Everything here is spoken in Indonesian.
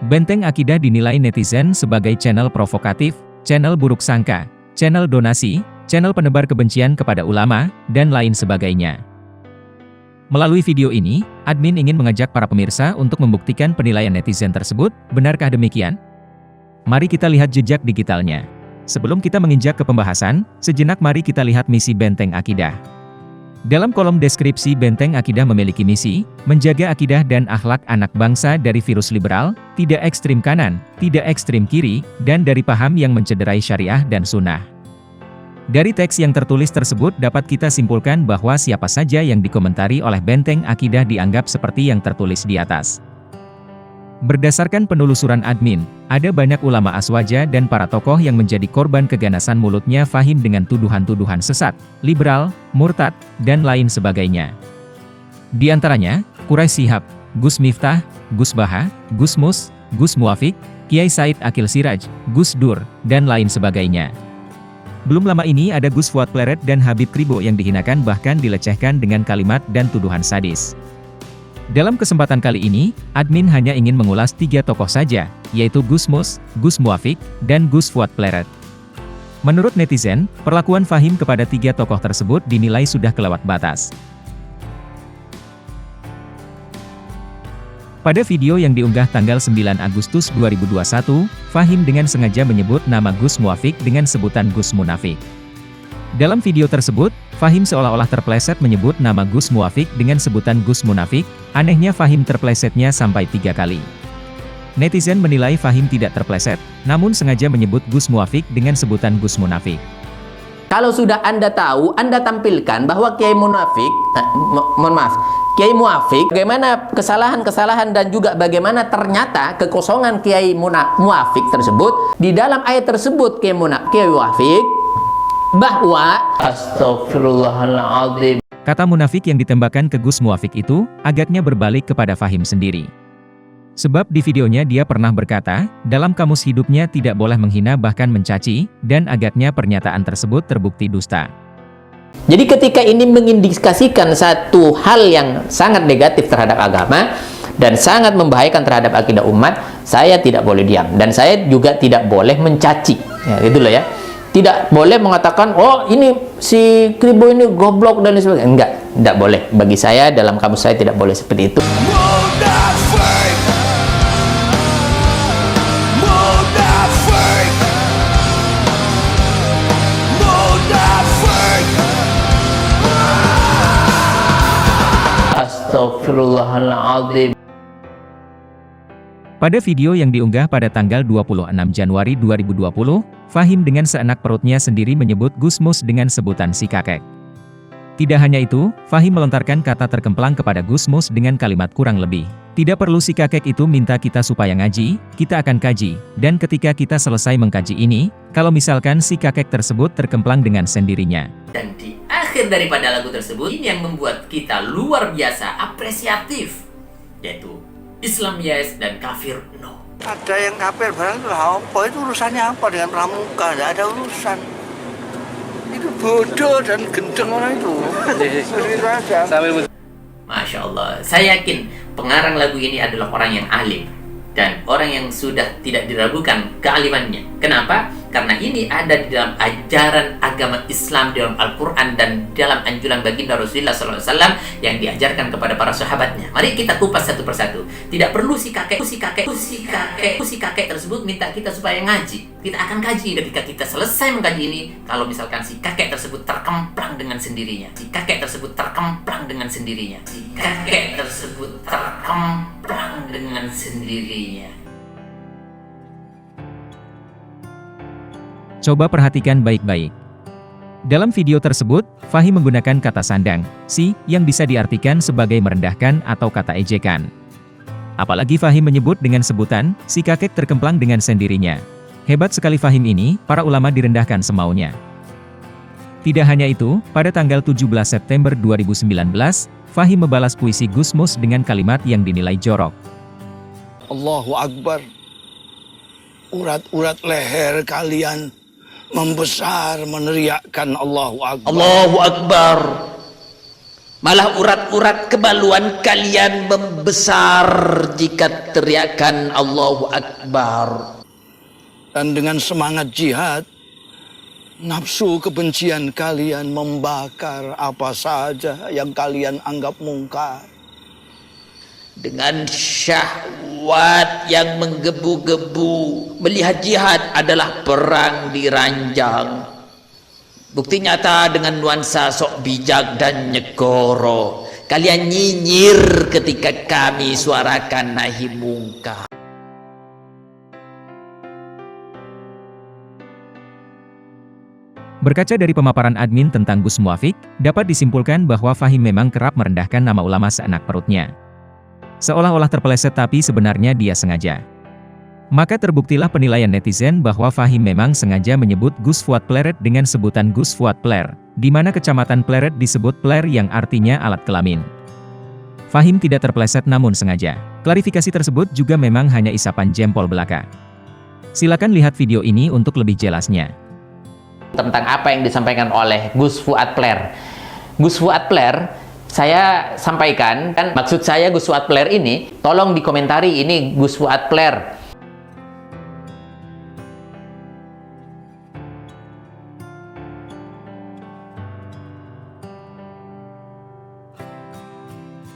Benteng Akidah dinilai netizen sebagai channel provokatif, channel buruk sangka, channel donasi, channel penebar kebencian kepada ulama, dan lain sebagainya. Melalui video ini, admin ingin mengajak para pemirsa untuk membuktikan penilaian netizen tersebut. Benarkah demikian? Mari kita lihat jejak digitalnya. Sebelum kita menginjak ke pembahasan, sejenak mari kita lihat misi Benteng Akidah. Dalam kolom deskripsi, Benteng Akidah memiliki misi, menjaga akidah dan akhlak anak bangsa dari virus liberal, tidak ekstrim kanan, tidak ekstrim kiri, dan dari paham yang mencederai syariah dan sunnah. Dari teks yang tertulis tersebut dapat kita simpulkan bahwa siapa saja yang dikomentari oleh Benteng Akidah dianggap seperti yang tertulis di atas. Berdasarkan penelusuran admin, ada banyak ulama aswaja dan para tokoh yang menjadi korban keganasan mulutnya Fahim dengan tuduhan-tuduhan sesat, liberal, murtad, dan lain sebagainya. Di antaranya, Quraisy Shihab, Gus Miftah, Gus Baha, Gus Mus, Gus Muafik, Kiai Said Akil Siraj, Gus Dur, dan lain sebagainya. Belum lama ini ada Gus Fuad Pleret dan Habib Kribo yang dihinakan bahkan dilecehkan dengan kalimat dan tuduhan sadis. Dalam kesempatan kali ini, admin hanya ingin mengulas 3 tokoh saja, yaitu Gus Mus, Gus Muafik, dan Gus Fuad Pleret. Menurut netizen, perlakuan Fahim kepada 3 tokoh tersebut dinilai sudah kelewat batas. Pada video yang diunggah tanggal 9 Agustus 2021, Fahim dengan sengaja menyebut nama Gus Muafik dengan sebutan Gus Munafik. Dalam video tersebut, Fahim seolah-olah terpleset menyebut nama Gus Muafik dengan sebutan Gus Munafik. Anehnya Fahim terplesetnya sampai 3 kali. Netizen menilai Fahim tidak terpleset, namun sengaja menyebut Gus Muafik dengan sebutan Gus Munafik. Kalau sudah Anda tahu, Anda tampilkan bahwa Kiai Munafik, Kiai Muafik, bagaimana kesalahan-kesalahan dan juga bagaimana ternyata kekosongan Kiai Muafik tersebut. Di dalam ayat tersebut Kiai Muafik bahwa Astagfirullahaladzim. Kata munafik yang ditembakkan ke Gus Muafik itu, agaknya berbalik kepada Fahim sendiri. Sebab di videonya dia pernah berkata, dalam kamus hidupnya tidak boleh menghina bahkan mencaci, dan agaknya pernyataan tersebut terbukti dusta. Jadi ketika ini mengindikasikan satu hal yang sangat negatif terhadap agama, dan sangat membahayakan terhadap akidah umat, saya tidak boleh diam. Dan saya juga tidak boleh mencaci. Ya, itulah ya. Tidak boleh mengatakan, oh ini si Kribo ini goblok dan sebagainya. Enggak boleh. Bagi saya, dalam kamus saya tidak boleh seperti itu. Astagfirullahaladzim. Pada video yang diunggah pada tanggal 26 Januari 2020, Fahim dengan seenak perutnya sendiri menyebut Gus Mus dengan sebutan si kakek. Tidak hanya itu, Fahim melontarkan kata terkemplang kepada Gus Mus dengan kalimat kurang lebih, tidak perlu si kakek itu minta kita supaya ngaji, kita akan kaji, dan ketika kita selesai mengkaji ini, kalau misalkan si kakek tersebut terkemplang dengan sendirinya. Dan di akhir daripada lagu tersebut, ini yang membuat kita luar biasa apresiatif, yaitu Islam yes dan kafir no. Ada yang kafir barang itu apa? Itu urusannya apa dengan pramuka? Tidak ada urusan. Itu bodoh dan gendeng orang itu. Masya Allah. Saya yakin pengarang lagu ini adalah orang yang alim dan orang yang sudah tidak diragukan kealimannya. Kenapa? Karena ini ada di dalam ajaran agama Islam, di dalam Al-Quran dan dalam anjuran baginda Rasulullah SAW yang diajarkan kepada para sahabatnya. Mari kita kupas satu persatu. Tidak perlu si kakek tersebut minta kita supaya ngaji. Kita akan kaji. Ketika kita selesai mengkaji ini, kalau misalkan si kakek tersebut terkemplang dengan sendirinya. Coba perhatikan baik-baik. Dalam video tersebut, Fahim menggunakan kata sandang, si, yang bisa diartikan sebagai merendahkan atau kata ejekan. Apalagi Fahim menyebut dengan sebutan, si kakek terkemplang dengan sendirinya. Hebat sekali Fahim ini, para ulama direndahkan semaunya. Tidak hanya itu, pada tanggal 17 September 2019, Fahim membalas puisi Gus Mus dengan kalimat yang dinilai jorok. Allahu Akbar. Urat-urat leher kalian membesar meneriakkan Allahu Akbar. Allahu Akbar. Malah urat-urat kebaluan kalian membesar jika teriakan Allahu Akbar. Dan dengan semangat jihad, nafsu kebencian kalian membakar apa saja yang kalian anggap mungkar. Dengan syahwat yang menggebu-gebu, melihat jihad adalah perang di ranjang. Bukti nyata dengan nuansa sok bijak dan nyegoro, kalian nyinyir ketika kami suarakan nahi mungkar. Berkaca dari pemaparan admin tentang Gus Muafik, dapat disimpulkan bahwa Fahim memang kerap merendahkan nama ulama seenak perutnya. Seolah-olah terpeleset tapi sebenarnya dia sengaja. Maka terbuktilah penilaian netizen bahwa Fahim memang sengaja menyebut Gus Fuad Pleret dengan sebutan Gus Fuad Pler, di mana kecamatan Pleret disebut Pler yang artinya alat kelamin. Fahim tidak terpeleset namun sengaja. Klarifikasi tersebut juga memang hanya isapan jempol belaka. Silakan lihat video ini untuk lebih jelasnya. Tentang apa yang disampaikan oleh Gus Fuad Pler. Gus Fuad Pler, saya sampaikan, kan maksud saya Gus Fuad Pler ini, tolong dikomentari ini Gus Fuad Pler.